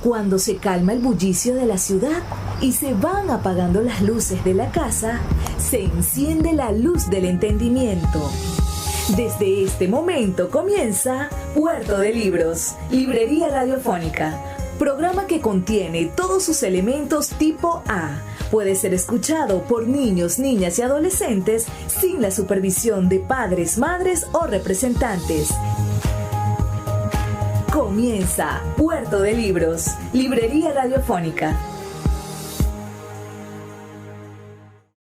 Cuando se calma el bullicio de la ciudad y se van apagando las luces de la casa, se enciende la luz del entendimiento. Desde este momento comienza Puerto de Libros, Librería Radiofónica, programa que contiene todos sus elementos tipo A. Puede ser escuchado por niños, niñas y adolescentes sin la supervisión de padres, madres o representantes. Comienza Puerto de Libros, Librería Radiofónica.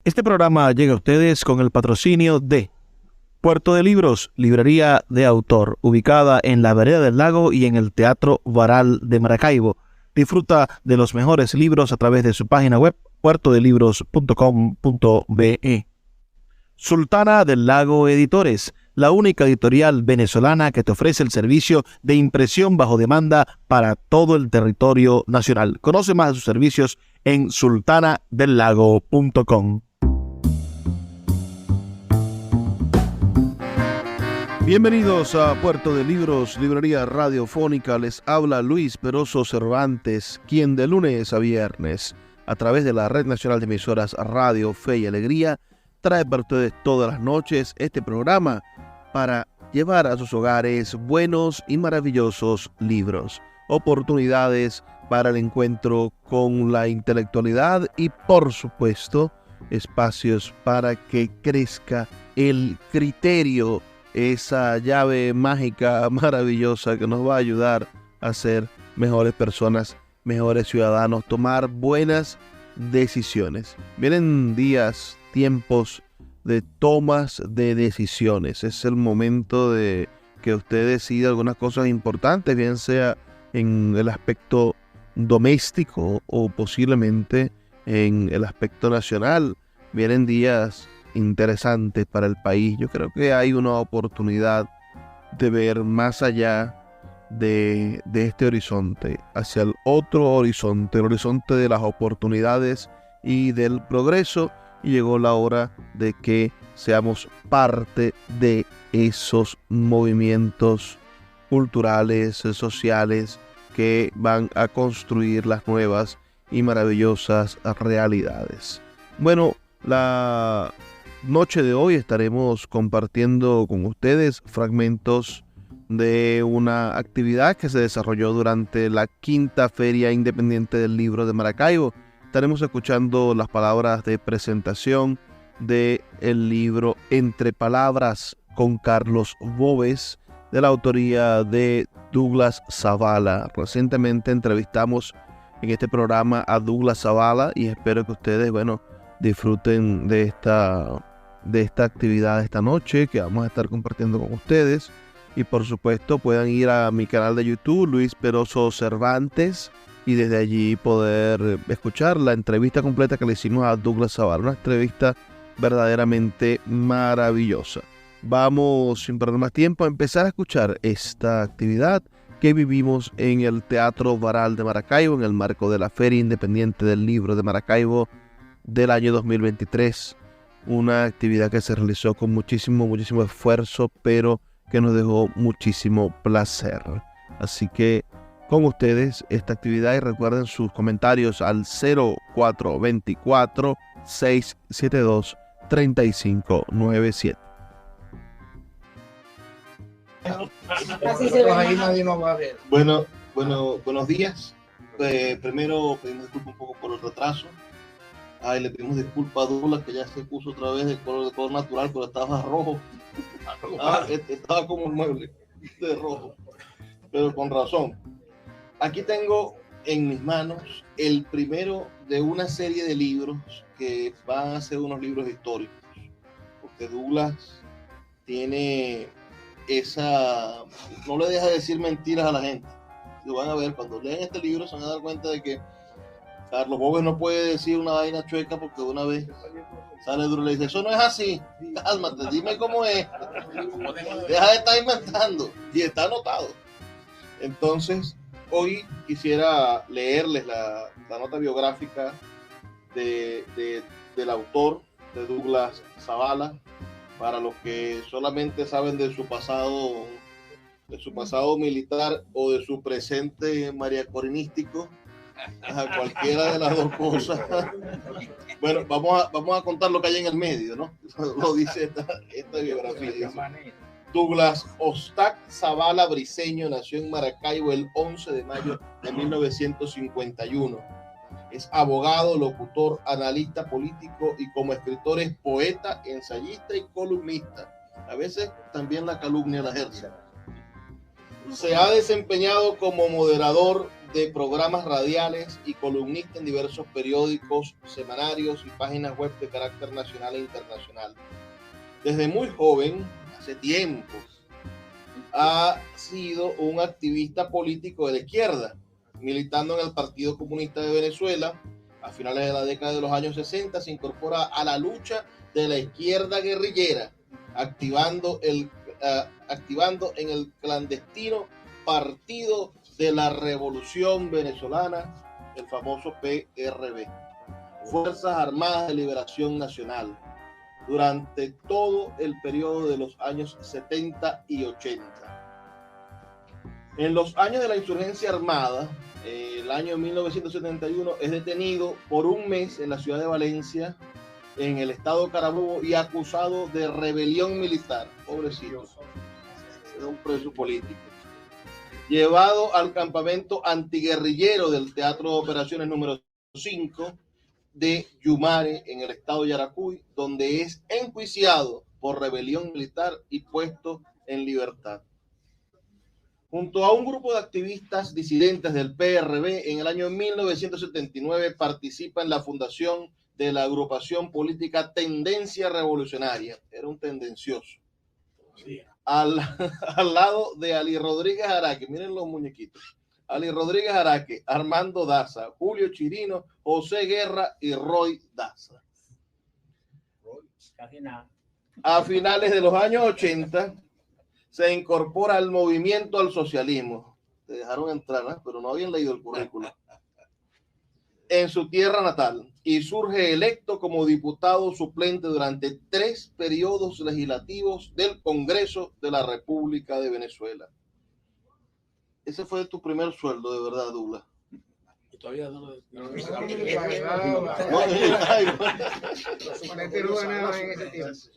Este programa llega a ustedes con el patrocinio de Puerto de Libros, librería de autor, ubicada en la Vereda del Lago y en el Teatro Varal de Maracaibo. Disfruta de los mejores libros a través de su página web, puertodelibros.com.be. Sultana del Lago Editores, la única editorial venezolana que te ofrece el servicio de impresión bajo demanda para todo el territorio nacional. Conoce más de sus servicios en sultanadelago.com. Bienvenidos a Puerto de Libros, Librería Radiofónica. Les habla Luis Peroso Cervantes, quien de lunes a viernes, a través de la Red Nacional de Emisoras Radio Fe y Alegría, trae para ustedes todas las noches este programa para llevar a sus hogares buenos y maravillosos libros, oportunidades para el encuentro con la intelectualidad y, por supuesto, espacios para que crezca el criterio, esa llave mágica maravillosa que nos va a ayudar a ser mejores personas, mejores ciudadanos, tomar buenas decisiones. Vienen días, tiempos de tomas de decisiones. Es el momento de que usted decida algunas cosas importantes, bien sea en el aspecto doméstico o posiblemente en el aspecto nacional. Vienen días interesantes para el país. Yo creo que hay una oportunidad de ver más allá de este horizonte, hacia el otro horizonte, el horizonte de las oportunidades y del progreso, y llegó la hora de que seamos parte de esos movimientos culturales, sociales, que van a construir las nuevas y maravillosas realidades. Bueno, la noche de hoy estaremos compartiendo con ustedes fragmentos de una actividad que se desarrolló durante la quinta Feria Independiente del Libro de Maracaibo. Estaremos escuchando las palabras de presentación del libro Entre Palabras con Carlos Boves, de la autoría de Douglas Zavala. Recientemente entrevistamos en este programa a Douglas Zavala y espero que ustedes, disfruten de esta actividad esta noche que vamos a estar compartiendo con ustedes. Y por supuesto puedan ir a mi canal de YouTube, Luis Peroso Cervantes, y desde allí poder escuchar la entrevista completa que le hicimos a Douglas Zavala, una entrevista verdaderamente maravillosa. Vamos, sin perder más tiempo, a empezar a escuchar esta actividad que vivimos en el Teatro Varal de Maracaibo, en el marco de la Feria Independiente del Libro de Maracaibo del año 2023. Una actividad que se realizó con muchísimo esfuerzo, pero que nos dejó muchísimo placer. Así que con ustedes esta actividad, y recuerden sus comentarios al 0424-672-3597. Buenos días. Primero pedimos disculpas un poco por el retraso. Le pedimos disculpas a Douglas, que ya se puso otra vez de color natural, pero estaba rojo. Estaba como un mueble de rojo, pero con razón. Aquí tengo en mis manos el primero de una serie de libros que van a ser unos libros históricos, porque Douglas tiene no le deja decir mentiras a la gente. Lo van a ver, cuando leen este libro se van a dar cuenta de que Carlos Boves no puede decir una vaina chueca, porque una vez sale duro y le dice: eso no es así, cálmate, dime cómo es, deja de estar inventando, y está anotado. Entonces hoy quisiera leerles la nota biográfica del autor, de Douglas Zavala, para los que solamente saben de su pasado de su pasado militar o de su presente mariacorinístico, a cualquiera de las dos cosas. Bueno, vamos a contar lo que hay en el medio, ¿no? Lo dice esta biografía. Dice, Douglas Ostac Zavala Briceño nació en Maracaibo el 11 de mayo de 1951. Es abogado, locutor, analista político y como escritor es poeta, ensayista y columnista. A veces también la calumnia la ejerce. Se ha desempeñado como moderador de programas radiales y columnista en diversos periódicos, semanarios y páginas web de carácter nacional e internacional. Desde muy joven, hace tiempo, ha sido un activista político de la izquierda, militando en el Partido Comunista de Venezuela. A finales de la década de los años 60 se incorpora a la lucha de la izquierda guerrillera, activando en el clandestino Partido de la Revolución Venezolana, el famoso PRV, Fuerzas Armadas de Liberación Nacional, durante todo el periodo de los años 70 y 80. En los años de la insurgencia armada, el año 1971, es detenido por un mes en la ciudad de Valencia, en el estado Carabobo, y acusado de rebelión militar. Pobrecito, era un preso político. Llevado al campamento antiguerrillero del Teatro de Operaciones número 5 de Yumare, en el estado de Yaracuy, donde es enjuiciado por rebelión militar y puesto en libertad. Junto a un grupo de activistas disidentes del PRV, en el año 1979 participa en la fundación de la agrupación política Tendencia Revolucionaria. Era un tendencioso. Sí. Al lado de Ali Rodríguez Araque, miren los muñequitos. Ali Rodríguez Araque, Armando Daza, Julio Chirino, José Guerra y Roy Daza. A finales de los años 80 se incorpora al movimiento al socialismo. Te dejaron entrar, ¿eh? Pero no habían leído el currículo. En su tierra natal, y surge electo como diputado suplente durante 3 periodos legislativos del Congreso de la República de Venezuela. Ese fue tu primer sueldo, de verdad, Douglas. Y todavía no lo...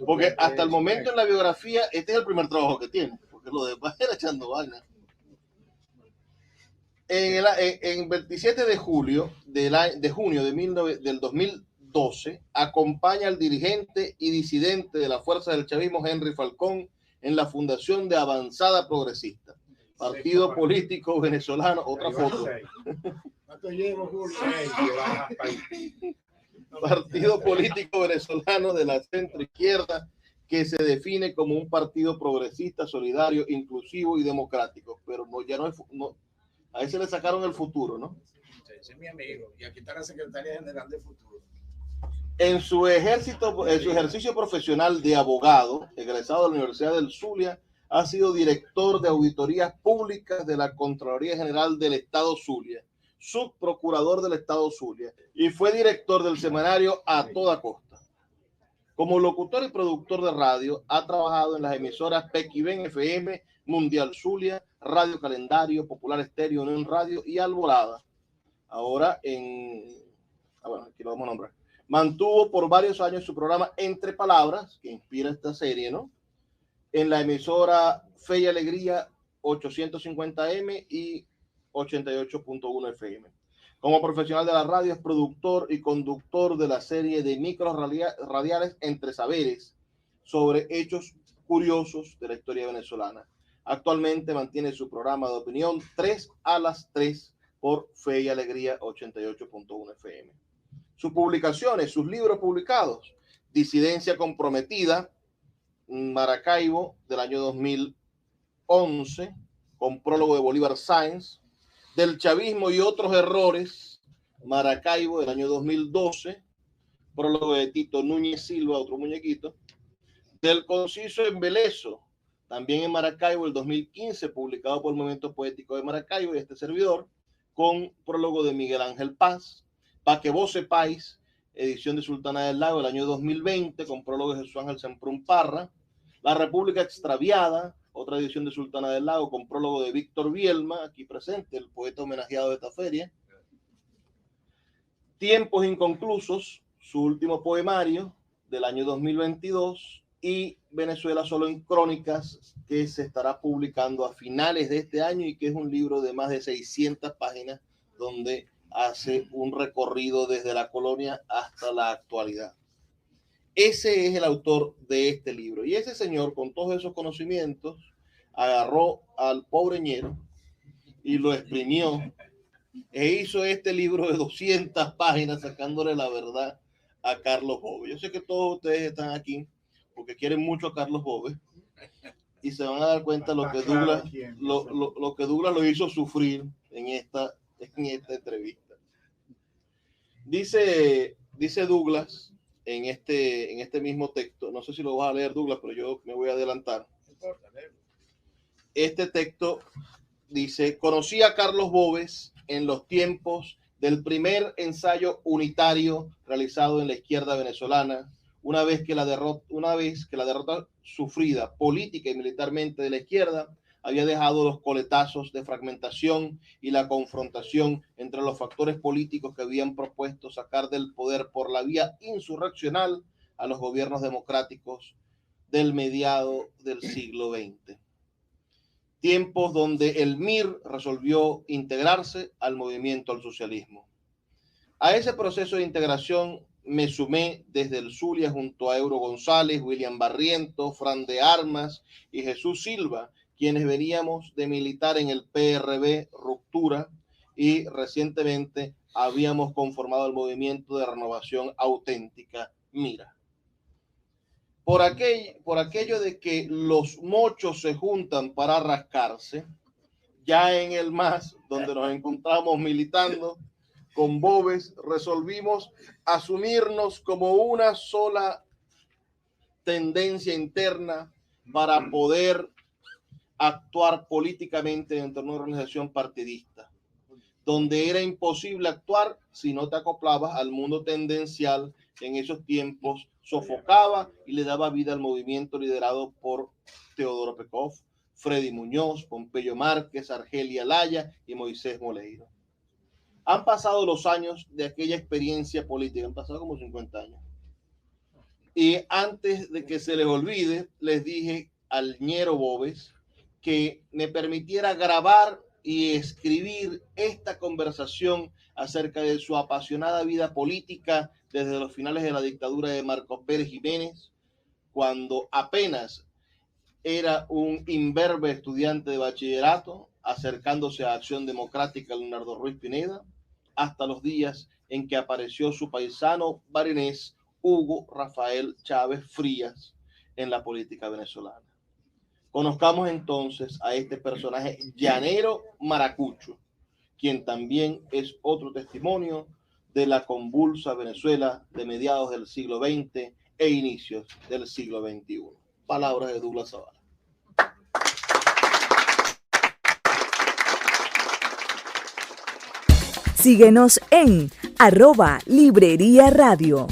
Porque hasta el momento en la biografía, este es el primer trabajo que tiene, porque lo demás era echando vaina. En 27 de junio del 2012, acompaña al dirigente y disidente de la Fuerza del Chavismo, Henry Falcón, en la fundación de Avanzada Progresista, partido político venezolano. Otra foto. Partido político venezolano de la centro izquierda, que se define como un partido progresista, solidario, inclusivo y democrático. Pero a ese le sacaron el futuro, ¿no? Ese es mi amigo. Y aquí está la secretaria general de futuro. En su ejercicio profesional de abogado, egresado de la Universidad del Zulia, ha sido director de auditorías públicas de la Contraloría General del Estado Zulia, subprocurador del Estado Zulia, y fue director del semanario A Toda Costa. Como locutor y productor de radio, ha trabajado en las emisoras Pequiven FM, Mundial Zulia, Radio Calendario, Popular Estéreo, Unión Radio y Alborada. Ahora aquí lo vamos a nombrar. Mantuvo por varios años su programa Entre Palabras, que inspira esta serie, ¿no? En la emisora Fe y Alegría 850M y 88.1 FM. Como profesional de la radio, es productor y conductor de la serie de micros radiales Entre Saberes, sobre hechos curiosos de la historia venezolana. Actualmente mantiene su programa de opinión 3 a las 3 por Fe y Alegría 88.1 FM. Sus publicaciones, sus libros publicados: Disidencia Comprometida, Maracaibo, del año 2011, con prólogo de Bolívar Sáenz; Del chavismo y otros errores, Maracaibo, del año 2012, prólogo de Tito Núñez Silva, otro muñequito; Del conciso embelezo, también en Maracaibo, el 2015, publicado por el Movimiento Poético de Maracaibo y este servidor, con prólogo de Miguel Ángel Paz; Pa' que vos sepáis, edición de Sultana del Lago, el año 2020, con prólogo de Jesús Ángel Semprún Parra; La República Extraviada, otra edición de Sultana del Lago con prólogo de Víctor Bielma, aquí presente, el poeta homenajeado de esta feria. Tiempos inconclusos, su último poemario del año 2022, y Venezuela solo en crónicas, que se estará publicando a finales de este año y que es un libro de más de 600 páginas donde hace un recorrido desde la colonia hasta la actualidad. Ese es el autor de este libro. Y ese señor, con todos esos conocimientos, agarró al pobre Ñero y lo exprimió e hizo este libro de 200 páginas sacándole la verdad a Carlos Boves. Yo sé que todos ustedes están aquí porque quieren mucho a Carlos Boves y se van a dar cuenta lo que Douglas lo hizo sufrir en esta entrevista. Dice Douglas en este mismo texto, no sé si lo vas a leer, Douglas, pero yo me voy a adelantar. Este texto dice: conocí a Carlos Boves en los tiempos del primer ensayo unitario realizado en la izquierda venezolana, una vez que la derrota sufrida política y militarmente de la izquierda había dejado los coletazos de fragmentación y la confrontación entre los factores políticos que habían propuesto sacar del poder por la vía insurreccional a los gobiernos democráticos del mediado del siglo XX. Tiempos donde el MIR resolvió integrarse al movimiento al socialismo. A ese proceso de integración me sumé desde el Zulia junto a Euro González, William Barriento, Fran de Armas y Jesús Silva, quienes veníamos de militar en el PRB Ruptura y recientemente habíamos conformado el movimiento de renovación auténtica MIRA. Por aquello de que los mochos se juntan para rascarse, ya en el MAS, donde nos encontramos militando con Boves, resolvimos asumirnos como una sola tendencia interna para poder actuar políticamente dentro de una organización partidista, donde era imposible actuar si no te acoplabas al mundo tendencial que en esos tiempos sofocaba y le daba vida al movimiento liderado por Teodoro Pekov, Freddy Muñoz, Pompeyo Márquez, Argelia Laya y Moisés Moleiro. Han pasado los años de aquella experiencia política, han pasado como 50 años. Y antes de que se les olvide, les dije al Ñero Boves que me permitiera grabar y escribir esta conversación acerca de su apasionada vida política desde los finales de la dictadura de Marcos Pérez Jiménez, cuando apenas era un imberbe estudiante de bachillerato, acercándose a Acción Democrática Leonardo Ruiz Pineda, hasta los días en que apareció su paisano barinés Hugo Rafael Chávez Frías en la política venezolana. Conozcamos entonces a este personaje llanero maracucho, quien también es otro testimonio de la convulsa Venezuela de mediados del siglo XX e inicios del siglo XXI. Palabras de Douglas Zavala. Síguenos en @Librería Radio.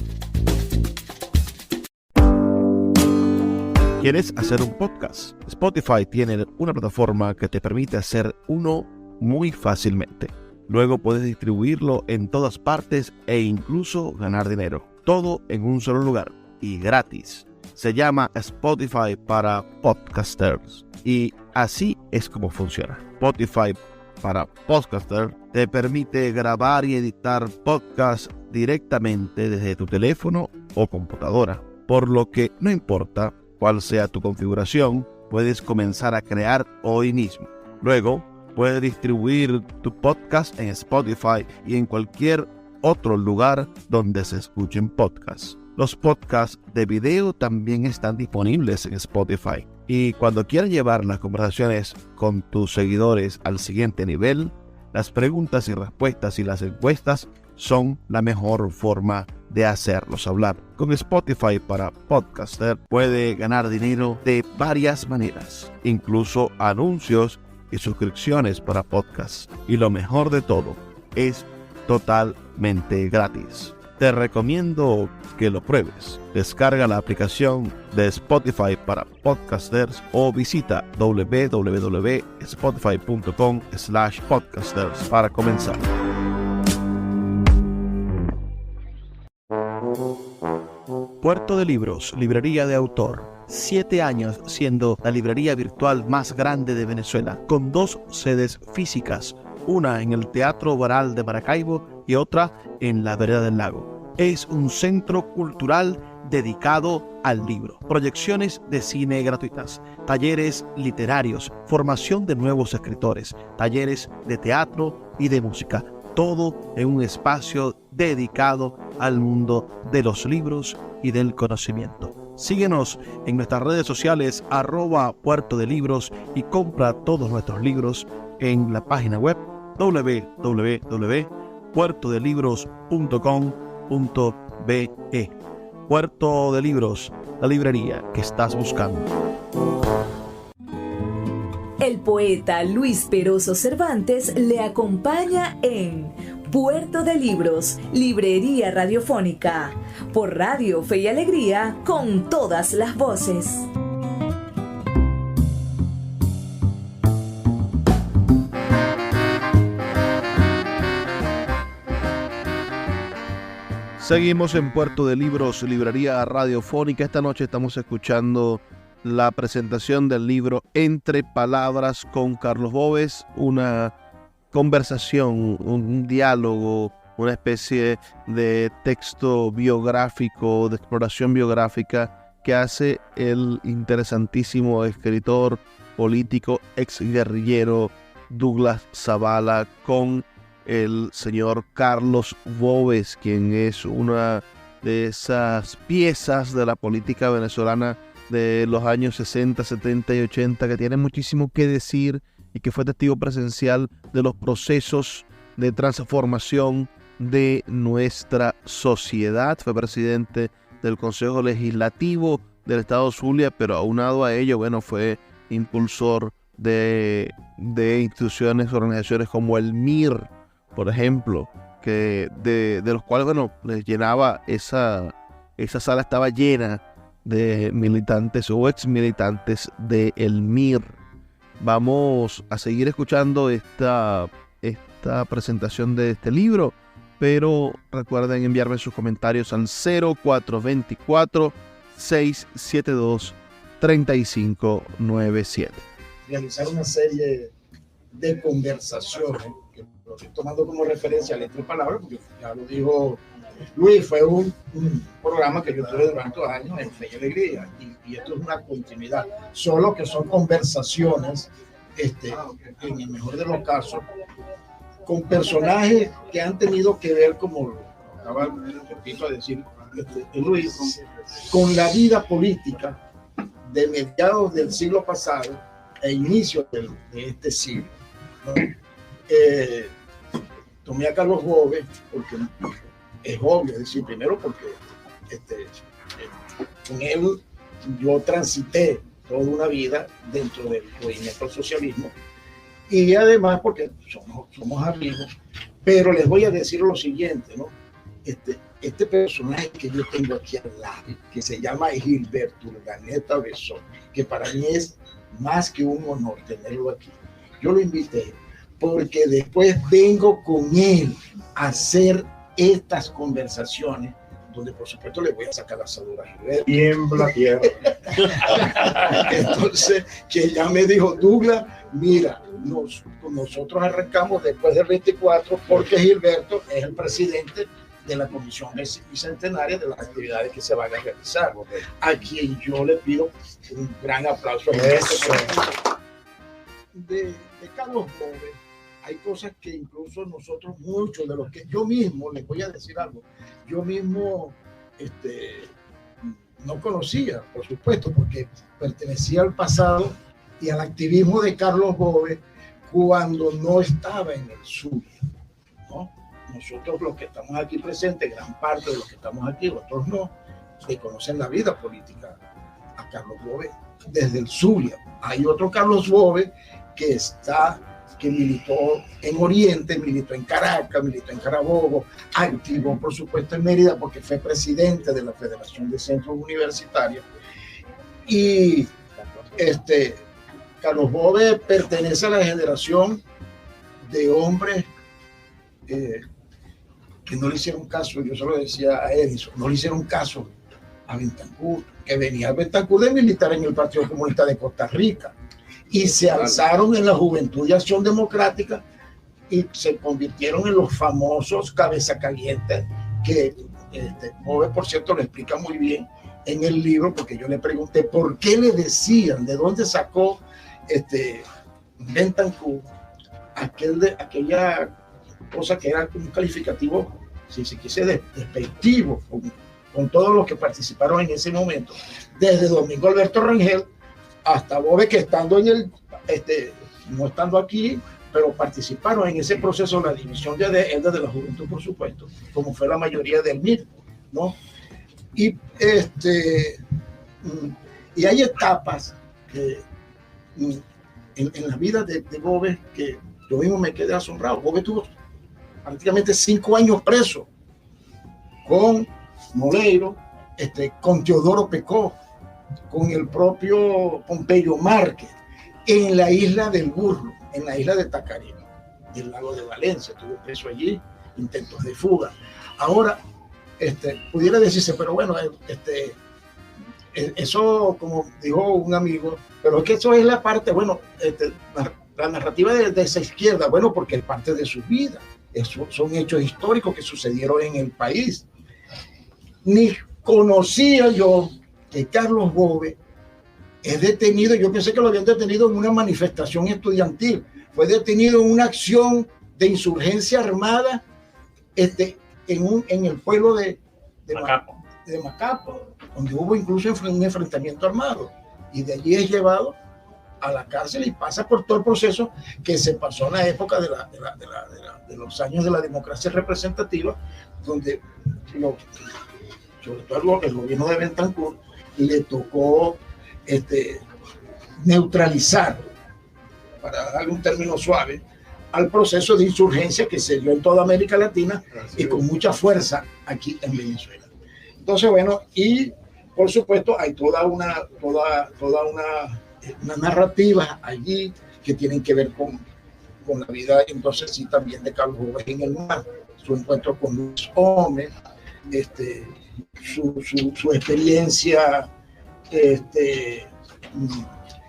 ¿Quieres hacer un podcast? Spotify tiene una plataforma que te permite hacer uno muy fácilmente. Luego puedes distribuirlo en todas partes e incluso ganar dinero. Todo en un solo lugar y gratis. Se llama Spotify para podcasters. Y así es como funciona. Spotify para podcasters te permite grabar y editar podcasts directamente desde tu teléfono o computadora. Por lo que no importa cuál sea tu configuración, puedes comenzar a crear hoy mismo. Luego, puedes distribuir tu podcast en Spotify y en cualquier otro lugar donde se escuchen podcasts. Los podcasts de video también están disponibles en Spotify. Y cuando quieras llevar las conversaciones con tus seguidores al siguiente nivel, las preguntas y respuestas y las encuestas son la mejor forma de hacerlos hablar. Con Spotify para podcaster puede ganar dinero de varias maneras, incluso anuncios y suscripciones para podcasts. Y lo mejor de todo, es totalmente gratis. te recomiendo que lo pruebes. Descarga la aplicación de Spotify para podcasters o visita www.spotify.com/podcasters para comenzar. Puerto de Libros, librería de autor. 7 años siendo la librería virtual más grande de Venezuela, con 2 sedes físicas, una en el Teatro Baral de Maracaibo y otra en la Vereda del Lago. Es un centro cultural dedicado al libro, proyecciones de cine gratuitas, talleres literarios, formación de nuevos escritores, talleres de teatro y de música, todo en un espacio dedicado al mundo de los libros y del conocimiento. Síguenos en nuestras redes sociales @Puerto de Libros y compra todos nuestros libros en la página web www.puertodelibros.com.be. Puerto de Libros, la librería que estás buscando. El poeta Luis Peroso Cervantes le acompaña en Puerto de Libros, librería radiofónica, por Radio Fe y Alegría, con todas las voces. Seguimos en Puerto de Libros, librería radiofónica. Esta noche estamos escuchando la presentación del libro Entre Palabras con Carlos Boves, una conversación, un diálogo, una especie de texto biográfico, de exploración biográfica que hace el interesantísimo escritor, político, exguerrillero Douglas Zavala con el señor Carlos Boves, quien es una de esas piezas de la política venezolana de los años 60, 70 y 80 que tiene muchísimo que decir y que fue testigo presencial de los procesos de transformación de nuestra sociedad. Fue presidente del Consejo Legislativo del Estado Zulia, pero aunado a ello, bueno, fue impulsor de instituciones, organizaciones como el MIR, por ejemplo, que de los cuales, bueno, les llenaba esa sala, estaba llena de militantes o ex militantes de el MIR. Vamos a seguir escuchando esta presentación de este libro, pero recuerden enviarme sus comentarios al 0424-672-3597. Realizar una serie de conversaciones, que lo estoy tomando como referencia a Entre Palabras, porque ya lo dijo Luis, fue un programa que yo tuve durante 2 años en Fe y Alegría, y esto es una continuidad, solo que son conversaciones, en el mejor de los casos, con personajes que han tenido que ver, como acaba, repito, a decir Luis, con la vida política de mediados del siglo pasado e inicio de este siglo, ¿no? Tomé a Carlos Boves porque es obvio, es decir, primero porque con él yo transité toda una vida dentro del movimiento al socialismo, y además porque somos amigos. Pero les voy a decir lo siguiente, ¿no? Este personaje que yo tengo aquí al lado, que se llama Gilberto Urdaneta Besón, que para mí es más que un honor tenerlo aquí. Yo lo invité porque después vengo con él a hacer estas conversaciones, donde por supuesto le voy a sacar la asadura a Gilberto. Tiembla tierra. Entonces, que ya me dijo, Douglas, mira, nosotros arrancamos después del 24 porque Gilberto es el presidente de la Comisión Bicentenaria de las actividades que se van a realizar, a quien yo le pido un gran aplauso. De Carlos Boves hay cosas que incluso nosotros, muchos de los que yo mismo, les voy a decir algo, yo mismo no conocía, por supuesto, porque pertenecía al pasado y al activismo de Carlos Boves cuando no estaba en el sur, ¿no? Nosotros los que estamos aquí presentes, gran parte de los que estamos aquí, otros no, se conocen la vida política a Carlos Boves desde el Zulia. Hay otro Carlos Boves que está que militó en Oriente, militó en Caracas, militó en Carabobo, activo por supuesto en Mérida porque fue presidente de la Federación de Centros Universitarios. Y Carlos Bove pertenece a la generación de hombres que no le hicieron caso, yo se lo decía a Edison, no le hicieron caso a Bentancur, que venía Bentancur de militar en el Partido Comunista de Costa Rica, y se alzaron en la Juventud de Acción Democrática y se convirtieron en los famosos cabeza calientes que Bove, por cierto, lo explica muy bien en el libro, porque yo le pregunté por qué le decían, de dónde sacó Bentancur aquella cosa que era un calificativo, si se quise, despectivo con todos los que participaron en ese momento, desde Domingo Alberto Rangel hasta Bove, que estando no estando aquí, pero participaron en ese proceso, la división de la juventud, por supuesto, como fue la mayoría del MIR, ¿no? Y hay etapas en la vida de Bove que yo mismo me quedé asombrado. Bove tuvo prácticamente 5 años preso con Moleiro, con Teodoro Pecó, con el propio Pompeyo Márquez, en la isla del Burro, en la isla de Tacarigua, del lago de Valencia. Tuvo preso allí, intentos de fuga. Ahora, pudiera decirse, pero bueno, eso, como dijo un amigo, pero es que eso es la parte, bueno, la narrativa de esa izquierda, bueno, porque es parte de su vida. Son hechos históricos que sucedieron en el país. Ni conocía yo que Carlos Bove es detenido. Yo pensé que lo habían detenido en una manifestación estudiantil. Fue detenido en una acción de insurgencia armada en el pueblo de Macapo, donde hubo incluso un enfrentamiento armado. Y de allí es llevado a la cárcel y pasa por todo el proceso que se pasó en la época de los años de la democracia representativa, donde sobre todo el gobierno de Bentancur le tocó neutralizar, para darle un término suave, al proceso de insurgencia que se dio en toda América Latina y con mucha fuerza aquí en Venezuela. Entonces, bueno, y por supuesto hay toda una narrativa allí que tienen que ver con la vida, entonces sí, también de Carlos Bove en el mar, su encuentro con Luis Gómez, su experiencia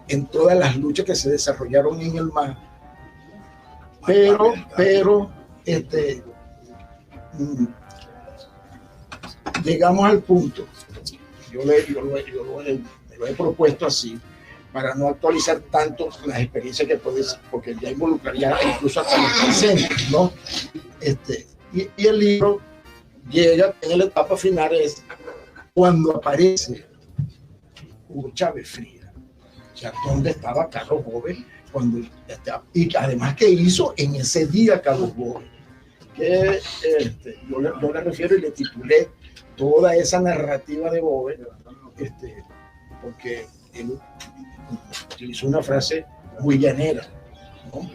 en todas las luchas que se desarrollaron en el mar, pero llegamos al punto, yo lo he propuesto así, para no actualizar tanto las experiencias que puedes, porque ya involucraría incluso hasta los presentes, ¿no? Y el libro llega en la etapa final, es cuando aparece Hugo Chávez Frías. O sea, ¿dónde estaba Carlos Bove? Y además, ¿qué hizo en ese día Carlos Bove? Que yo le refiero y le titulé toda esa narrativa de Bove, porque él utilizó una frase muy llanera, ¿no?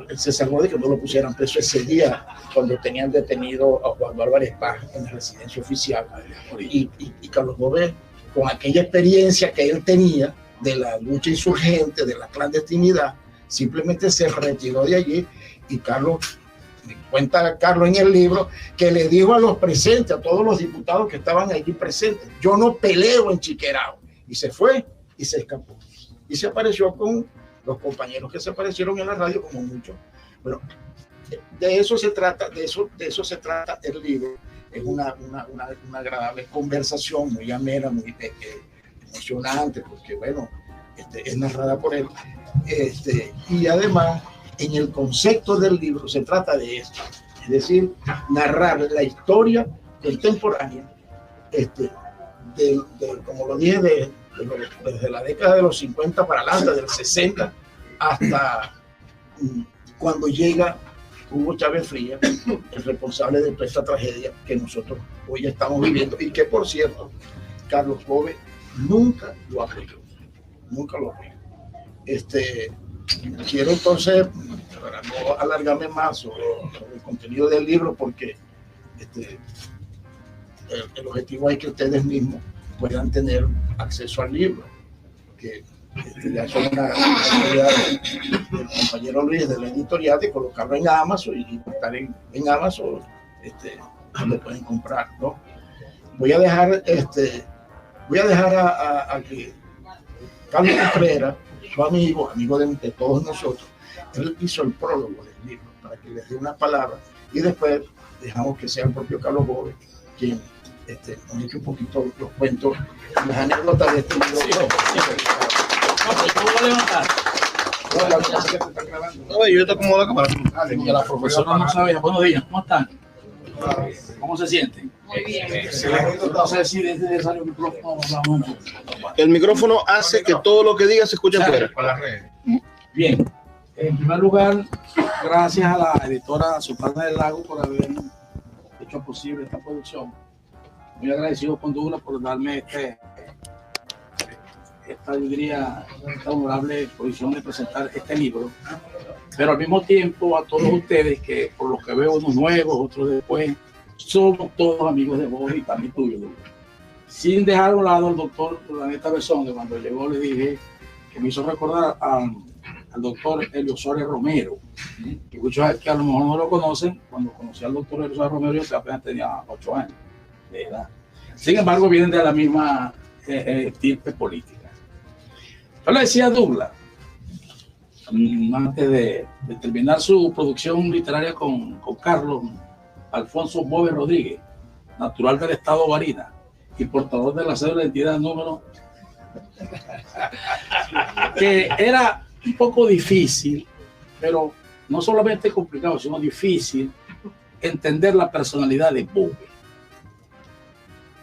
Él se salvó de que no lo pusieran preso ese día cuando tenían detenido a Juan Álvarez Paz en la residencia oficial. Y Carlos Bove, con aquella experiencia que él tenía de la lucha insurgente, de la clandestinidad, simplemente se retiró de allí. Y Carlos, me cuenta Carlos en el libro, que le dijo a los presentes, a todos los diputados que estaban allí presentes: yo no peleo en Chiquerao. Y se fue y se escapó. Y se apareció con los compañeros que se aparecieron en la radio, como muchos. Bueno, de eso se trata, de eso se trata el libro. Es una agradable conversación, muy amena, muy emocionante, porque bueno, es narrada por él. Y además, en el concepto del libro se trata de esto, es decir, narrar la historia contemporánea, como lo dije, desde la década de los 50 para adelante, del 60 hasta cuando llega Hugo Chávez Frías, el responsable de toda esta tragedia que nosotros hoy estamos viviendo, y que, por cierto, Carlos Bove nunca lo apoyó, nunca lo apoyó. Quiero entonces para no alargarme más sobre el contenido del libro, porque el objetivo es que ustedes mismos puedan tener acceso al libro, que ya son una idea del compañero Luis de la editorial de colocarlo en Amazon y estar en Amazon, lo pueden comprar, ¿no? Voy a dejar a que Carlos Contreras, su amigo de todos nosotros, él hizo el prólogo del libro para que les dé una palabra y después dejamos que sea el propio Carlos Gómez quien nos eche un poquito los cuentos, las anécdotas de este libro. Yo te acomodo la cámara. Que la profesora no sabía. Buenos días, ¿cómo están? ¿Cómo se sienten? Muy bien. No sé si es necesario el micrófono. El micrófono hace que todo lo que diga se escuche afuera. Bien. En primer lugar, gracias a la editora Sultana del Lago por haber hecho posible esta producción. Muy agradecido con Douglas por darme esta honorable posición de presentar este libro, pero al mismo tiempo a todos ustedes que por lo que veo unos nuevos, otros después, somos todos amigos de vos y también tuyos, sin dejar a un lado al doctor Planeta Besón, que cuando llegó le dije que me hizo recordar al doctor Elio Suárez Romero, que muchos que a lo mejor no lo conocen. Cuando conocí al doctor Elio Suárez Romero yo apenas tenía 8 años de edad. Sin embargo, vienen de la misma estirpe política. Yo le decía a Douglas, antes de terminar su producción literaria con Carlos Alfonso Bóvez Rodríguez, natural del estado Barinas y portador de la cédula de identidad número, que era un poco difícil, pero no solamente complicado, sino difícil entender la personalidad de Bóvez.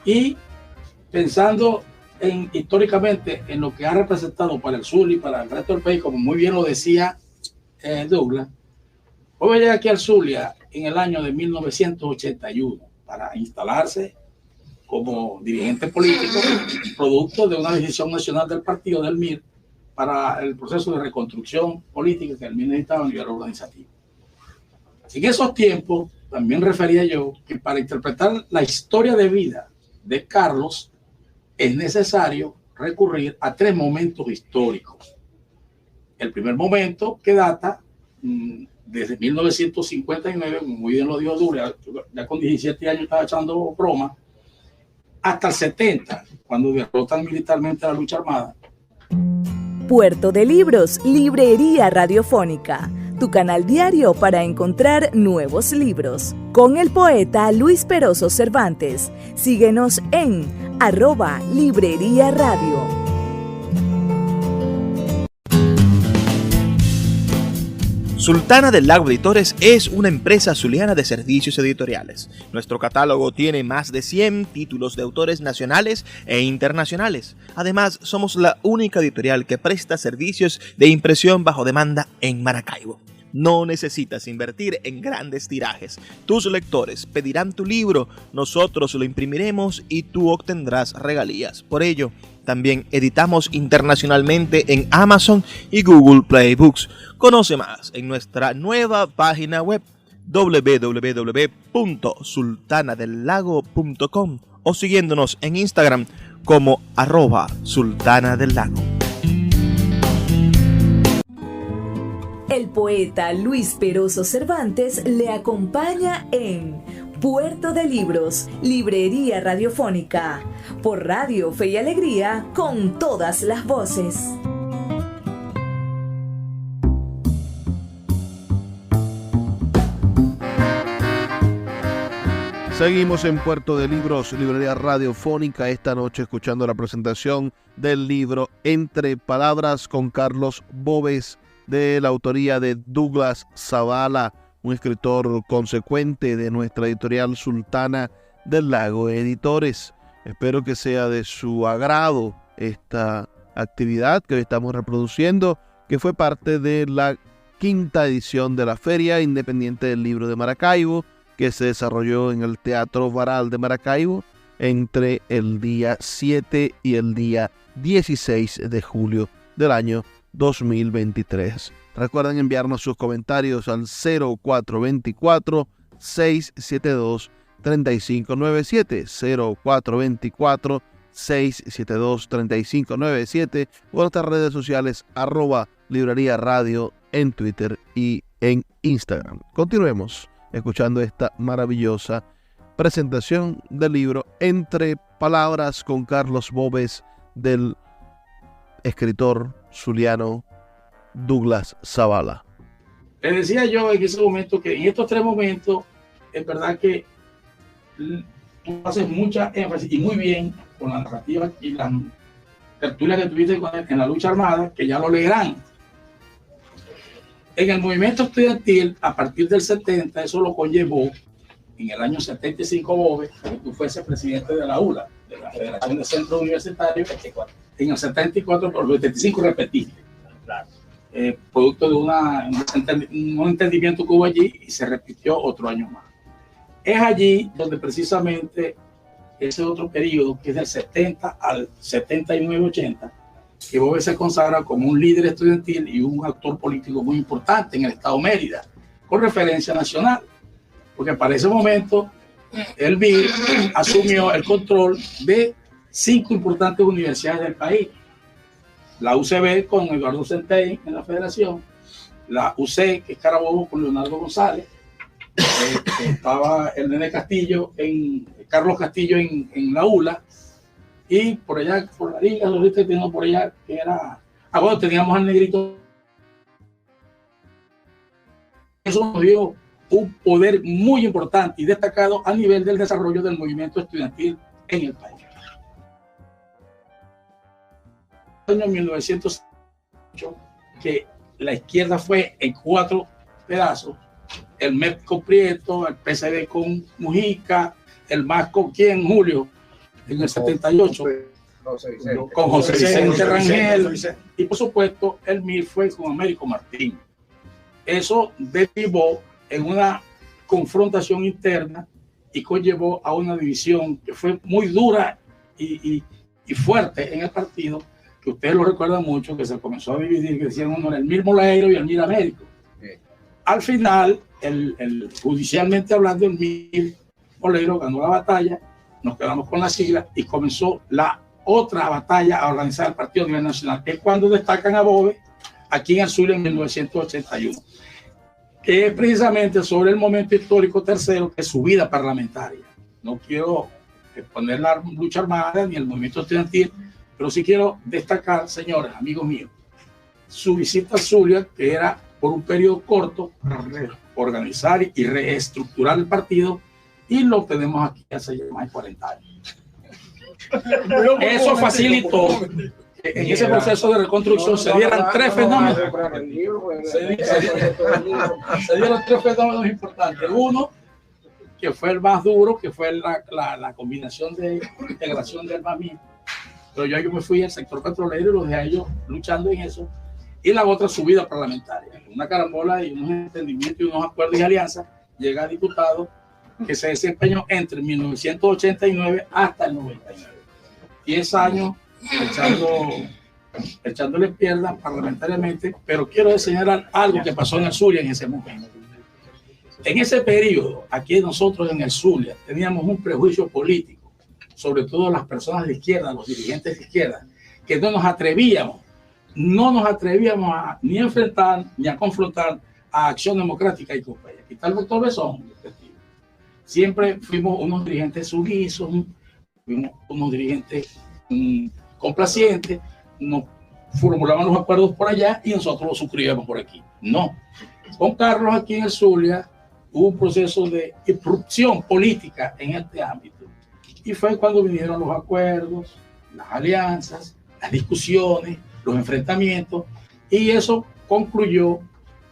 Y pensando históricamente en lo que ha representado para el sur y para el resto del país, como muy bien lo decía Douglas, Bóvez llega aquí al Zulia en el año de 1981 para instalarse como dirigente político, producto de una decisión nacional del partido del MIR para el proceso de reconstrucción política que el MIR necesitaba a nivel organizativo. En esos tiempos, también refería yo que para interpretar la historia de vida de Carlos es necesario recurrir a 3 momentos históricos. El primer momento, que data desde 1959, muy bien lo dijo Douglas, ya con 17 años estaba echando broma, hasta el 70, cuando derrotan militarmente a la lucha armada. Puerto de Libros, Librería Radiofónica, tu canal diario para encontrar nuevos libros. Con el poeta Luis Peroso Cervantes. Síguenos en @Librería Radio. Sultana del Lago Editores es una empresa zuliana de servicios editoriales. Nuestro catálogo tiene más de 100 títulos de autores nacionales e internacionales. Además, somos la única editorial que presta servicios de impresión bajo demanda en Maracaibo. No necesitas invertir en grandes tirajes. Tus lectores pedirán tu libro, nosotros lo imprimiremos y tú obtendrás regalías. Por ello, también editamos internacionalmente en Amazon y Google Play Books. Conoce más en nuestra nueva página web www.sultanadelago.com o siguiéndonos en Instagram como @sultanadelago. El poeta Luis Peroso Cervantes le acompaña en Puerto de Libros, Librería Radiofónica, por Radio Fe y Alegría, con todas las voces. Seguimos en Puerto de Libros, Librería Radiofónica, esta noche escuchando la presentación del libro Entre Palabras con Carlos Bóvez, de la autoría de Douglas Zavala, un escritor consecuente de nuestra editorial Sultana del Lago Editores. Espero que sea de su agrado esta actividad que hoy estamos reproduciendo, que fue parte de la 5ª edición de la Feria Independiente del Libro de Maracaibo, que se desarrolló en el Teatro Varal de Maracaibo entre el día 7 y el día 16 de julio del año 2023. Recuerden enviarnos sus comentarios al 0424-672-3597, 0424-672-3597 o en nuestras redes sociales @Librería Radio en Twitter y en Instagram. Continuemos escuchando esta maravillosa presentación del libro Entre Palabras con Carlos Boves del escritor zuliano Douglas Zavala. Le decía yo en ese momento que en estos 3 momentos es verdad que tú haces mucha énfasis y muy bien con la narrativa y la tertulia que tuviste en la lucha armada, que ya lo leerán. En el movimiento estudiantil, a partir del 70, eso lo conllevó en el año 75, Boves, que tú fuese presidente de la ULA, de la Federación de Centros Universitarios. En el 74, por el 75 repetiste. Producto de un entendimiento que hubo allí y se repitió otro año más. Es allí donde precisamente ese otro periodo, que es del 70 al 79-80, que Boves se consagra como un líder estudiantil y un actor político muy importante en el estado Mérida, con referencia nacional, porque para ese momento el BID asumió el control de 5 importantes universidades del país: la UCB con Eduardo Centey en la federación, la UC, que es Carabobo, con Leonardo González, estaba el Nene Castillo, Carlos Castillo en la ULA, y por allá, por la liga, lo viste, teníamos por allá, que era, bueno, teníamos al Negrito. Eso nos dio un poder muy importante y destacado a nivel del desarrollo del movimiento estudiantil en el país. En el año 1908, que la izquierda fue en 4 pedazos: el MEP con Prieto, el PCD con Mujica, el MAS con quién, Julio, en el 78, con José Vicente Rangel, y por supuesto el MIR fue con Américo Martín. Eso derivó en una confrontación interna y conllevó a una división que fue muy dura y fuerte en el partido, que ustedes lo recuerdan mucho, que se comenzó a dividir, que decían uno era el MIR Moleiro y el MIR Américo. Al final, judicialmente hablando, el MIR Moleiro ganó la batalla, nos quedamos con la sigla y comenzó la otra batalla a organizar el partido a nivel nacional, que es cuando destacan a Boves aquí en el Zulia en 1981, que es precisamente sobre el momento histórico tercero, que es su vida parlamentaria. No quiero poner la lucha armada ni el movimiento estudiantil, pero sí quiero destacar, señores, amigos míos, su visita a Zulia, que era por un periodo corto para organizar y reestructurar el partido, y lo tenemos aquí hace más de 40 años. Eso facilitó que en ese proceso de reconstrucción se dieran 3 fenómenos. Se dieron 3 fenómenos importantes. Uno, que fue el más duro, que fue la combinación de integración del MAMI. Pero yo me fui al sector petrolero y los dejé a ellos luchando en eso. Y la otra, su vida parlamentaria. Una carambola y unos entendimientos y unos acuerdos y alianzas, llega a diputado, que se desempeñó entre 1989 hasta el 99. 10 años echándole piernas parlamentariamente, pero quiero señalar algo que pasó en el Zulia en ese momento. En ese periodo, aquí nosotros en el Zulia teníamos un prejuicio político, sobre todo las personas de izquierda, los dirigentes de izquierda, que no nos atrevíamos ni a enfrentar ni a confrontar a Acción Democrática y compañía. Aquí está el doctor Besón. Siempre fuimos unos dirigentes sumisos, fuimos unos dirigentes complacientes, nos formulaban los acuerdos por allá y nosotros los suscribíamos por aquí. No. Con Carlos aquí en el Zulia hubo un proceso de irrupción política en este ámbito. Y fue cuando vinieron los acuerdos, las alianzas, las discusiones, los enfrentamientos, y eso concluyó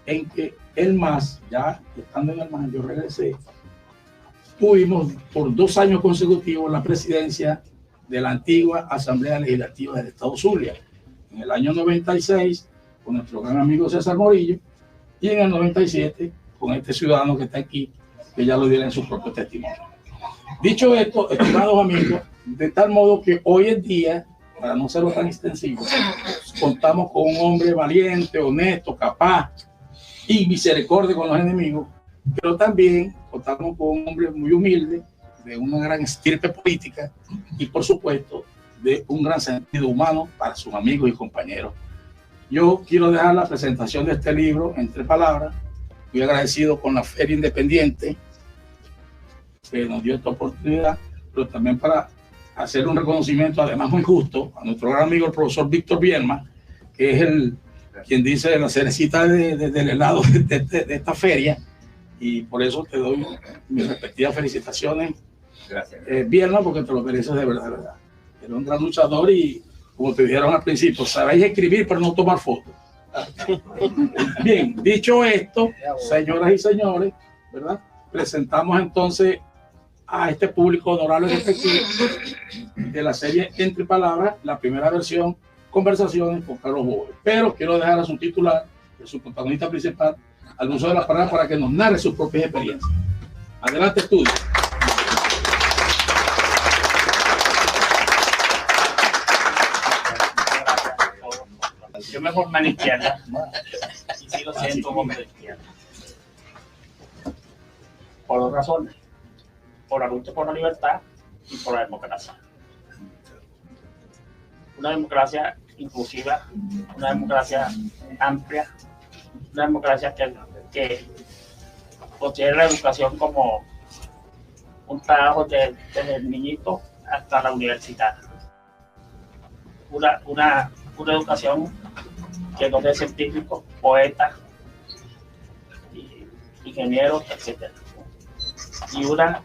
en que el MAS, ya estando en el MAS, yo regresé, tuvimos por 2 años consecutivos la presidencia de la antigua Asamblea Legislativa del Estado Zulia. En el año 96, con nuestro gran amigo César Morillo, y en el 97, con este ciudadano que está aquí, que ya lo dirá en su propio testimonio. Dicho esto, estimados amigos, de tal modo que hoy en día, para no serlo tan extensivo, contamos con un hombre valiente, honesto, capaz y misericordia con los enemigos, pero también contamos con un hombre muy humilde, de una gran estirpe política y, por supuesto, de un gran sentido humano para sus amigos y compañeros. Yo quiero dejar la presentación de este libro en 3 palabras. Muy agradecido con la Feria Independiente que nos dio esta oportunidad, pero también para hacer un reconocimiento, además muy justo, a nuestro gran amigo el profesor Víctor Bielma, que es quien dice la cerecita del helado de esta feria, y por eso te doy mis respectivas felicitaciones. Gracias. Bielma, porque te lo mereces de verdad, de verdad. Eres un gran luchador y, como te dijeron al principio, sabéis escribir pero no tomar fotos. Bien, dicho esto, señoras y señores, ¿verdad? Presentamos entonces a este público honorable respectivo de la serie Entre Palabras, la primera versión, Conversaciones con Carlos Boves. Pero quiero dejar a su titular, a su protagonista principal, al uso de las palabras para que nos narre sus propias experiencias. Adelante, estudio. Yo me formé en la izquierda y sigo siendo un hombre de izquierda. Por 2 razones. Por la lucha por la libertad y por la democracia. Una democracia inclusiva, una democracia amplia, una democracia que considera la educación como un trabajo desde el niñito hasta la universidad. Una educación que nos dé científicos, poetas, ingenieros, etc. Y una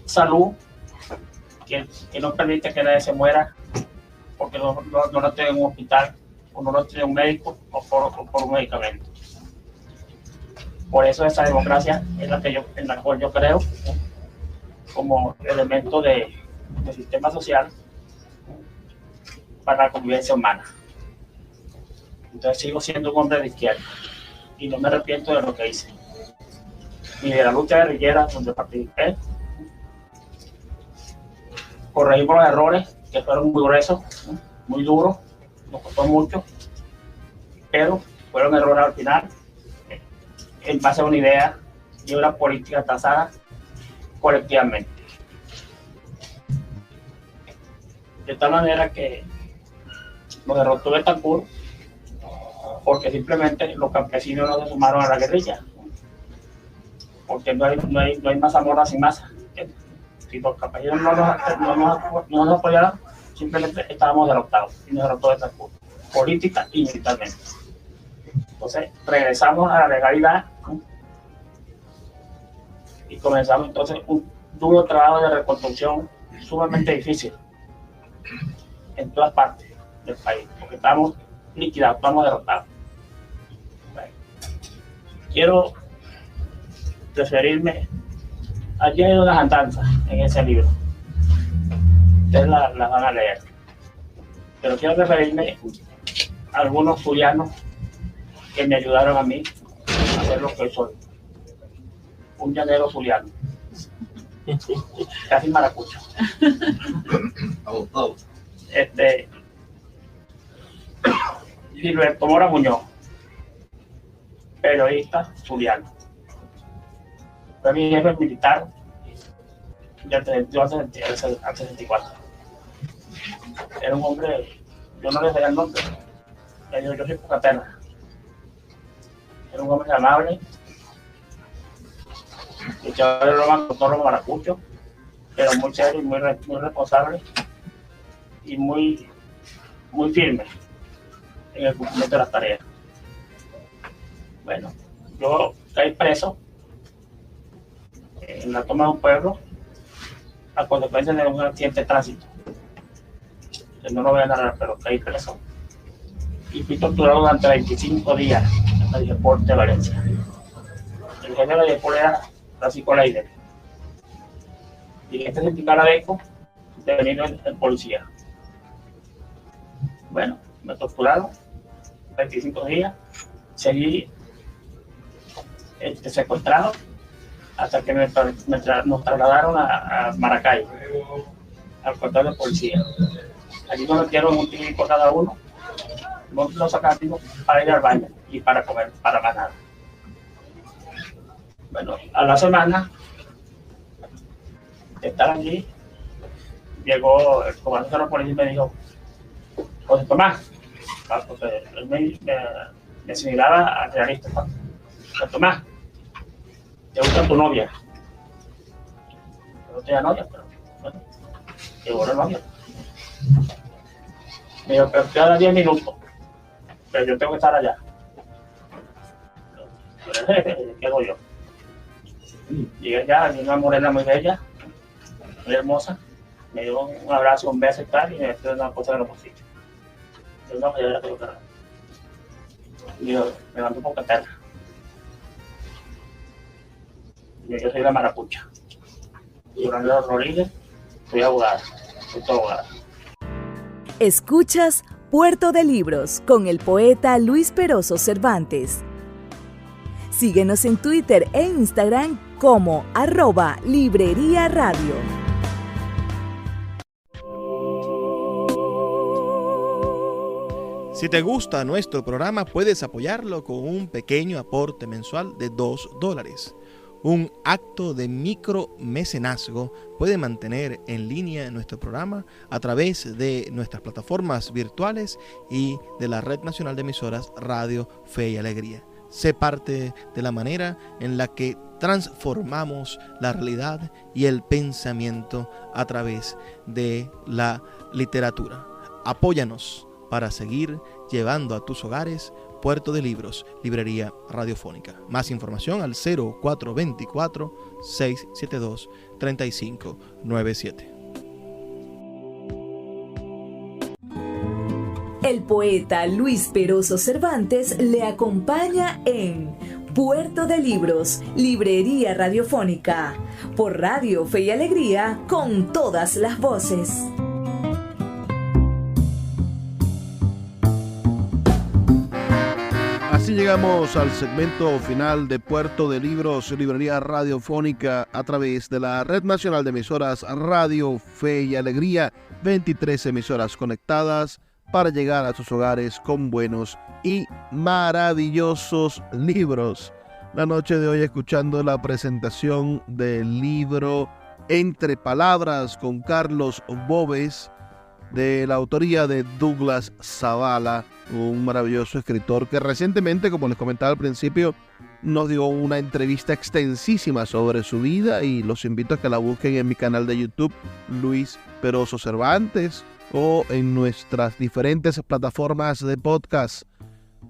salud que no permite que nadie se muera porque no lo tiene en un hospital, o no lo tiene un médico, o por un medicamento. Por eso esa democracia es en la cual yo creo como elemento de sistema social para la convivencia humana. Entonces sigo siendo un hombre de izquierda y no me arrepiento de lo que hice, ni de la lucha guerrillera donde participé. Corregimos los errores que fueron muy gruesos, muy duros, nos costó mucho, pero fueron errores al final, en base a una idea y una política trazada colectivamente. De tal manera que nos derrotó Betancourt porque simplemente los campesinos no se sumaron a la guerrilla, porque no hay Mazamorra sin masa. Si los campesinos no nos apoyaron, simplemente estábamos derrotados y nos derrotó Betancourt, política y militarmente. Entonces regresamos a la legalidad y comenzamos entonces un duro trabajo de reconstrucción sumamente difícil en todas partes del país, porque estamos liquidados, estamos derrotados. Bueno, quiero referirme, allí hay unas andanzas en ese libro, ustedes las van a leer, pero quiero referirme a algunos zulianos que me ayudaron a mí a hacer lo que soy, un llanero zuliano, casi maracucho. Gilberto Mora Muñoz, periodista zuliano. Fue mi jefe militar del 32 al 64. Era un hombre, yo no le sabía el nombre, yo soy Pucaterra. Era un hombre amable, echaba de broma con todos los maracuchos, pero muy serio y muy responsable y muy firme en el cumplimiento de las tareas. Bueno, yo caí preso en la toma de un pueblo a consecuencia de un accidente de tránsito. No lo voy a narrar, pero caí preso y fui torturado durante 25 días en la Deporte de Valencia. El jefe de la Deporte era Francisco Leider y este sindical ADECO devenido el policía. Bueno, me torturaron 25 días, seguí secuestrado hasta que nos trasladaron a Maracay, al cuartel de policía. Allí nos metieron un tiro cada uno No lo sacan para ir al baño y para comer, para más nada. Bueno, a la semana de estar allí, llegó el comandante de la policía y me dijo, José Tomás, porque él me señalaba al realista, José Tomás, ¿te gusta tu novia? Yo no tenía novia, pero bueno, llegó la novia. Me dijo, pero cada 10 minutos, pero yo tengo que estar allá. Pero el jefe, ¿qué hago yo? Llegué allá, vi una morena muy bella, muy hermosa, me dio un abrazo, un beso y tal, y me metió una cosa en los bolsillos. Yo no, ya tengo que agarrar. Y yo me levanto un poco terra. Yo soy la marapucha. Y Orlando Rodríguez, soy abogada, soy tu abogada. Escuchas Puerto de Libros con el poeta Luis Peroso Cervantes. Síguenos en Twitter e Instagram como @Librería Radio. Si te gusta nuestro programa, puedes apoyarlo con un pequeño aporte mensual de $2. Un acto de micromecenazgo puede mantener en línea nuestro programa a través de nuestras plataformas virtuales y de la Red Nacional de Emisoras Radio Fe y Alegría. Sé parte de la manera en la que transformamos la realidad y el pensamiento a través de la literatura. Apóyanos para seguir llevando a tus hogares Puerto de Libros, Librería Radiofónica. Más información al 0424-672-3597. El poeta Luis Peroso Cervantes le acompaña en Puerto de Libros, Librería Radiofónica, por Radio Fe y Alegría, con todas las voces. Así llegamos al segmento final de Puerto de Libros, Librería Radiofónica, a través de la Red Nacional de Emisoras Radio Fe y Alegría, 23 emisoras conectadas para llegar a sus hogares con buenos y maravillosos libros. La noche de hoy escuchando la presentación del libro Entre Palabras con Carlos Boves, de la autoría de Douglas Zavala, un maravilloso escritor que recientemente, como les comentaba al principio, nos dio una entrevista extensísima sobre su vida, y los invito a que la busquen en mi canal de YouTube, Luis Peroso Cervantes, o en nuestras diferentes plataformas de podcast.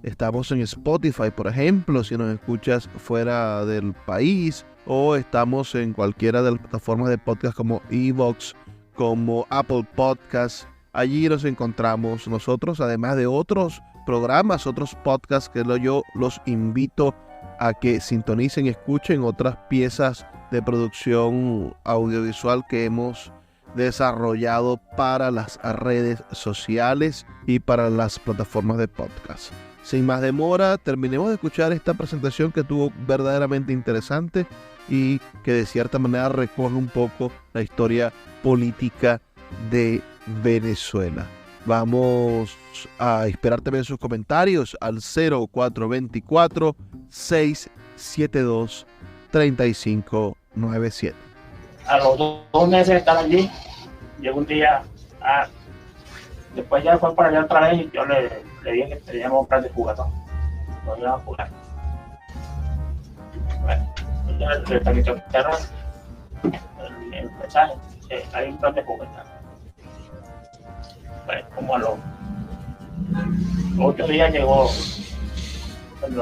Estamos en Spotify, por ejemplo, si nos escuchas fuera del país, o estamos en cualquiera de las plataformas de podcast como iVoox, como Apple Podcasts. Allí nos encontramos nosotros, además de otros programas, otros podcasts que yo los invito a que sintonicen y escuchen, otras piezas de producción audiovisual que hemos desarrollado para las redes sociales y para las plataformas de podcast. Sin más demora, terminemos de escuchar esta presentación que estuvo verdaderamente interesante y que de cierta manera recoge un poco la historia política de Venezuela. Vamos a esperar también sus comentarios al 0424-672-3597. A los 2 meses de estar allí, llegó un día, después ya fue para allá otra vez y yo le dije que teníamos un plan de jugador. Nos íbamos a jugar. Bueno, ya le transmitió el mensaje, hay un plan de jugador. Bueno, como a los 8 días llegó un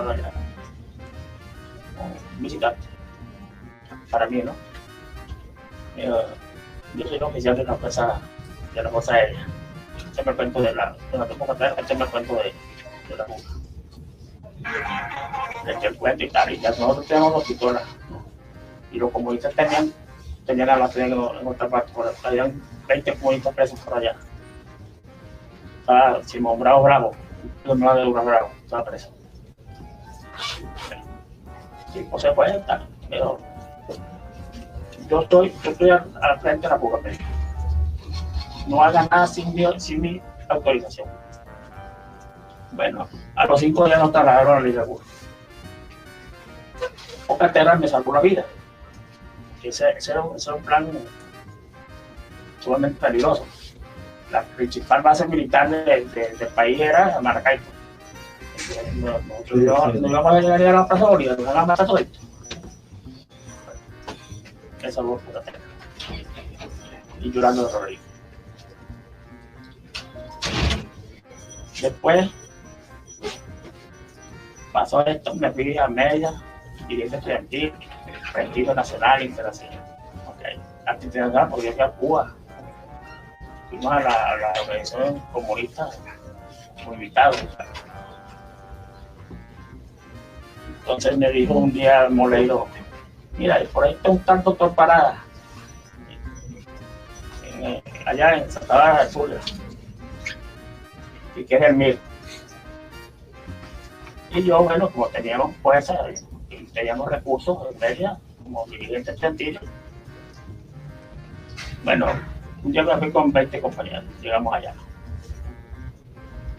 visitante para mí, ¿no? Yo soy oficial de la Fuerza Aérea. Siempre cuento de la fuga. El cuento y tal, y ya nosotros tenemos los pistolas, ¿no? Y los comunistas tenían a la en otra parte, habían 20 comunistas presos por allá. Estaba Simón Bravo, estaba preso. Sí, pues se puede estar, pero yo estoy al frente de la fuga. No hagan nada sin mi autorización. Bueno, a los 5 días nos trasladaron a Liverpool. Pocas Terras me salvó la vida. Ese era un plan sumamente peligroso. La principal base militar del país era Maracaibo. Nosotros no íbamos a llegar a la Plaza Bolívar, nos iban a matar todo esto. Me salvó Pocas Terras. Y llorando de Rodrigo. Después pasó esto, me fui a media, dirigente estudiantil, prestigio nacional, internacional. Okay. Internacional porque yo fui a Cuba. Fuimos a la organización comunista como invitados. Entonces me dijo un día Moleiro, mira, por ahí está un tal doctor Parada, allá en Santa Bárbara del Sur, y que es el MIR. Y yo, bueno, como teníamos fuerza y teníamos recursos en media, como dirigente estudiantil, bueno, un día me fui con 20 compañeros, llegamos allá.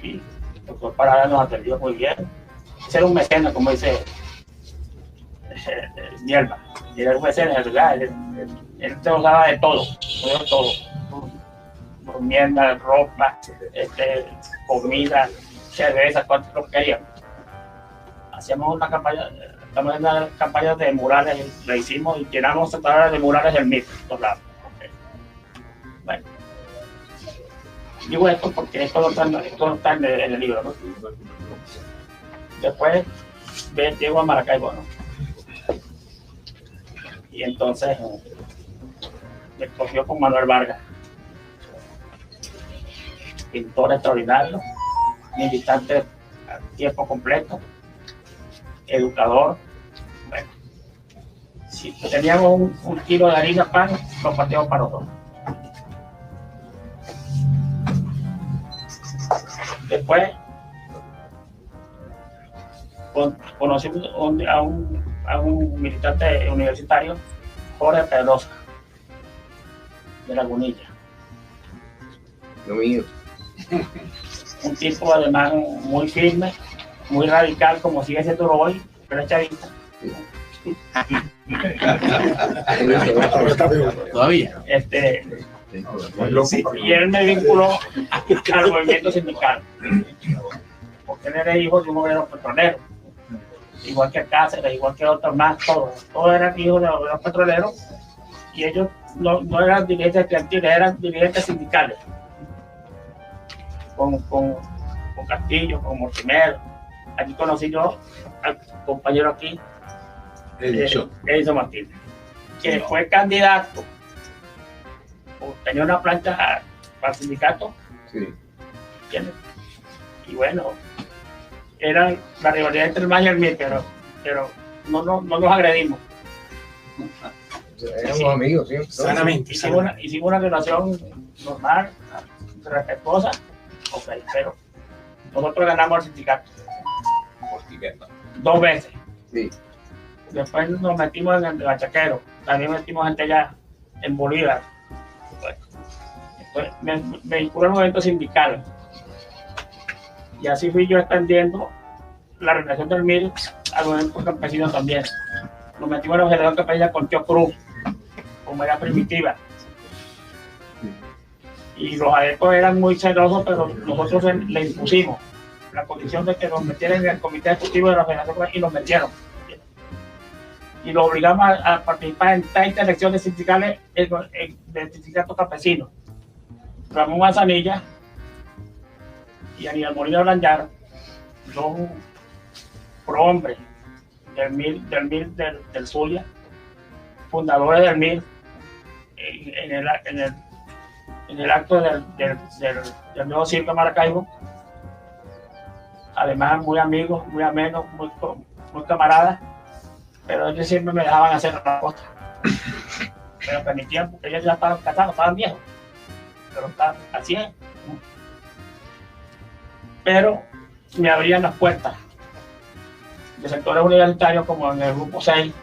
Y el doctor Parada nos atendió muy bien. Ese era un mecenas, como dice Mierda. Era un mecenas, ¿verdad? Él te usaba de todo, Mierda, ropa, comida, cerveza, cuanto lo queríamos. Hacíamos una campaña, estamos en una campaña de murales, la hicimos y llenamos de murales del MIT, por todos lados. Okay. Bueno, digo esto porque esto no está en el libro, ¿no? Después llego a Maracaibo, ¿no? Y entonces me cogió con Manuel Vargas, pintor extraordinario, militante a tiempo completo, educador. Bueno, si teníamos un kilo de harina pan, lo partíamos para los dos. Después conocimos a un militante universitario, Jorge Pedrosa, de Lagunilla. Lo mío. Un tipo además muy firme, muy radical, como sigue siendo hoy, pero es chavista. Todavía. Y él me vinculó al movimiento sindical, porque él era hijo de un obrero petrolero, igual que Cáceres, igual que otros más, todos eran hijos de obreros petroleros, y ellos no eran dirigentes estudiantiles, eran dirigentes sindicales, con Castillo, con Mortimer. Aquí conocí yo al compañero aquí, Edison Martínez, que fue candidato, tenía una plancha para el sindicato. Sí. Y bueno, era la rivalidad entre el MAS y el MIR, pero no nos agredimos. Éramos amigos, ¿sí? Sanamente. Hicimos una relación normal, respetuosa, okay, pero nosotros ganamos al sindicato. 2 veces. Sí. Después nos metimos en el Bachaquero, también metimos gente allá en Bolívar. Bueno, me vinculé al movimiento sindical. Y así fui yo extendiendo la relación del MIR al movimiento campesino también. Nos metimos en la Federación Campesina con Tío Cruz, como era primitiva. Y los adeptos eran muy celosos, pero nosotros le impusimos la condición de que nos metieran en el comité ejecutivo de la Federación y nos metieron. Y los obligamos a participar en 30 elecciones sindicales del sindicato campesino. Ramón Manzanilla y Aníbal Molina Blanjar, dos prohombres del MIR del Zulia, fundadores del MIR, en el acto del nuevo circo de Maracaibo, además muy amigos, muy amenos, muy camaradas, pero ellos siempre me dejaban hacer la cosa. Me lo permitían porque ellos ya estaban casados, estaban viejos, pero así es. Pero me abrían las puertas de sectores universitarios como en el grupo 6,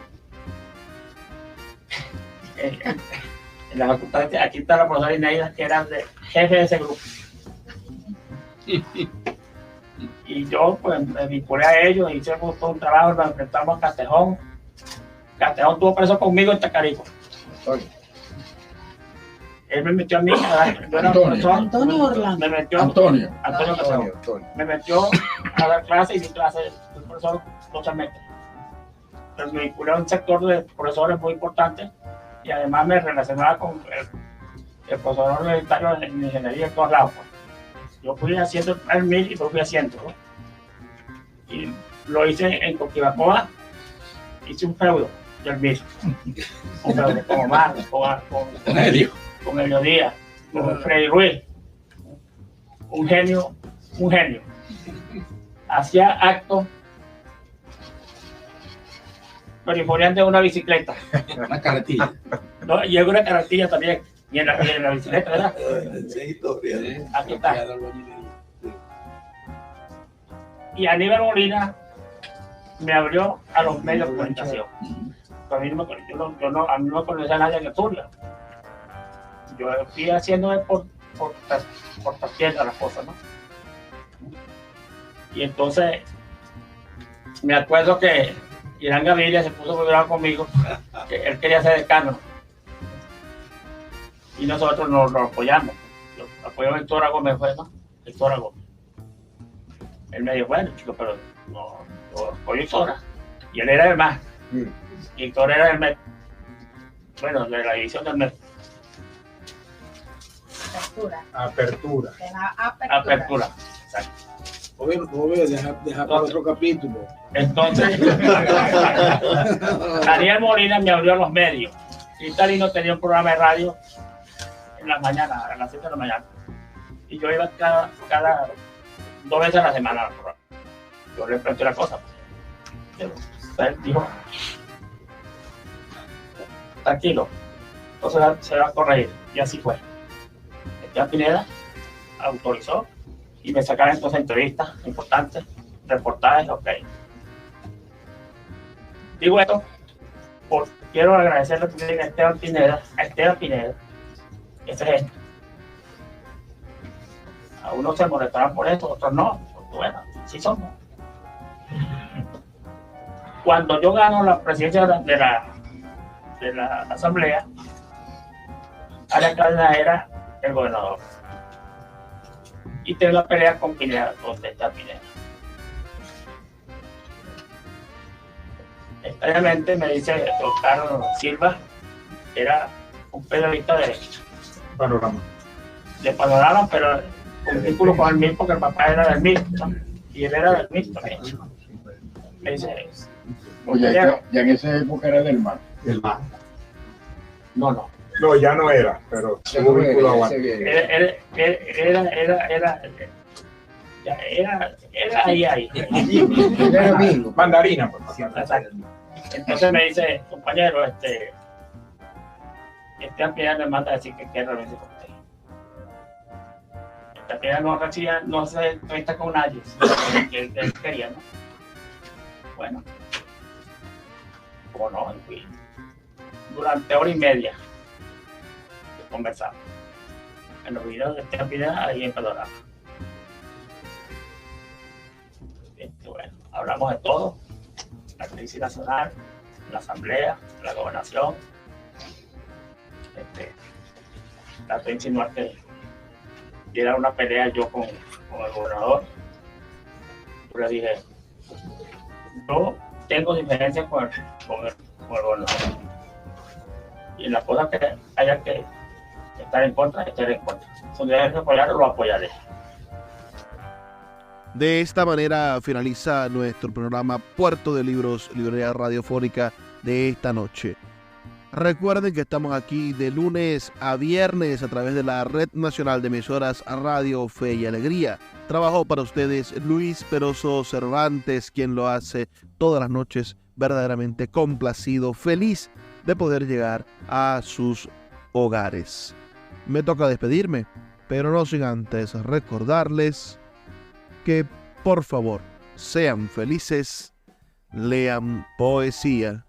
en la facultad. Aquí está la profesora Ineida, que era jefe de ese grupo. Y Y yo pues me vinculé a ellos, hicimos todo un trabajo, nos enfrentamos a Castejón. Castejón estuvo preso conmigo en Tacarico. Él me metió a mí, yo era profesor. Antonio Orlando. Me metió Antonio Castejón. Me metió a dar clases y di clases de profesor docente. Entonces me vinculé a un sector de profesores muy importante y además me relacionaba con el profesor universitario en ingeniería en todos lados. Pues. Yo fui haciendo el MIR y lo fui haciendo. ¿no? Y lo hice en Coquibacoa, hice un feudo del MIR. Un feudo con Omar, con Helio Díaz, con Freddy Ruiz. Un genio. Hacía actos periferiantes de una bicicleta. Una carretilla. No, y una carretilla también. Y en la bicicleta, ¿verdad? Aquí está. Y Aníbal Molina me abrió a los medios de comunicación. A mí no me conocía nadie en el Zulia. Yo fui haciendo por trascienda las cosas, ¿no? Y entonces me acuerdo que Irán Gaviria se puso muy bravo conmigo, que él quería ser decano. Y nosotros nos apoyamos. Yo apoyé a Héctor Gómez, ¿no? Héctor Gómez. Él me dijo, bueno, chico, pero no, yo apoyo a Héctor. Y él era el más. Y Héctor era el MED. Bueno, de la división del MED. Apertura. Apertura. Exacto. Deja para otro capítulo. Entonces, Daniel Molina me abrió los medios. Cristalino tenía un programa de radio en las mañanas, a las 7 de la mañana. Y yo iba cada 2 veces a la semana al programa. Yo le planteé la cosa. Él dijo, tranquilo, entonces se va a corregir. Y así fue. Esteban Pineda autorizó y me sacaron entonces entrevistas importantes, reportajes, ok. Digo esto porque quiero agradecerle también a Esteban Pineda, ese gesto. A unos se molestarán por esto, otros no, porque bueno, sí somos. Cuando yo gano la presidencia de la asamblea, Arias Cárdenas era el gobernador. Y tengo la pelea con Pineda, donde está Pineda. Extrañamente me dice Oscar Silva, era un periodista de Panorama, pero con vínculo con el MIR, porque el papá era del MIR, ¿no? Y él era del MIR también. Me dice, oye, ya en esa época era del MAR. El MAR. No, ya no era, pero tengo vínculo a era ahí. Mandarina, por favor. Entonces me dice, compañero, Esteban Pineda me manda a decir que quiere reunirse con usted. Esteban Pineda no se entrevista con nadie, que él quería, ¿no? Bueno, como no, fui. Durante 1 hora y media conversamos en los videos de Esteban Pineda ahí en Panorama. Bueno, hablamos de todo, la crisis nacional, la asamblea, la gobernación. Traté de insinuar que diera una pelea yo con el gobernador. Yo le dije, yo tengo diferencias con el gobernador. Y en las cosas que haya que estar en contra, estaré en contra. Si deben apoyarlo, lo apoyaré. De esta manera finaliza nuestro programa Puerto de Libros, librería radiofónica de esta noche. Recuerden que estamos aquí de lunes a viernes a través de la Red Nacional de Emisoras Radio Fe y Alegría. Trabajó para ustedes Luis Peroso Cervantes, quien lo hace todas las noches verdaderamente complacido, feliz de poder llegar a sus hogares. Me toca despedirme, pero no sin antes recordarles que, por favor, sean felices, lean poesía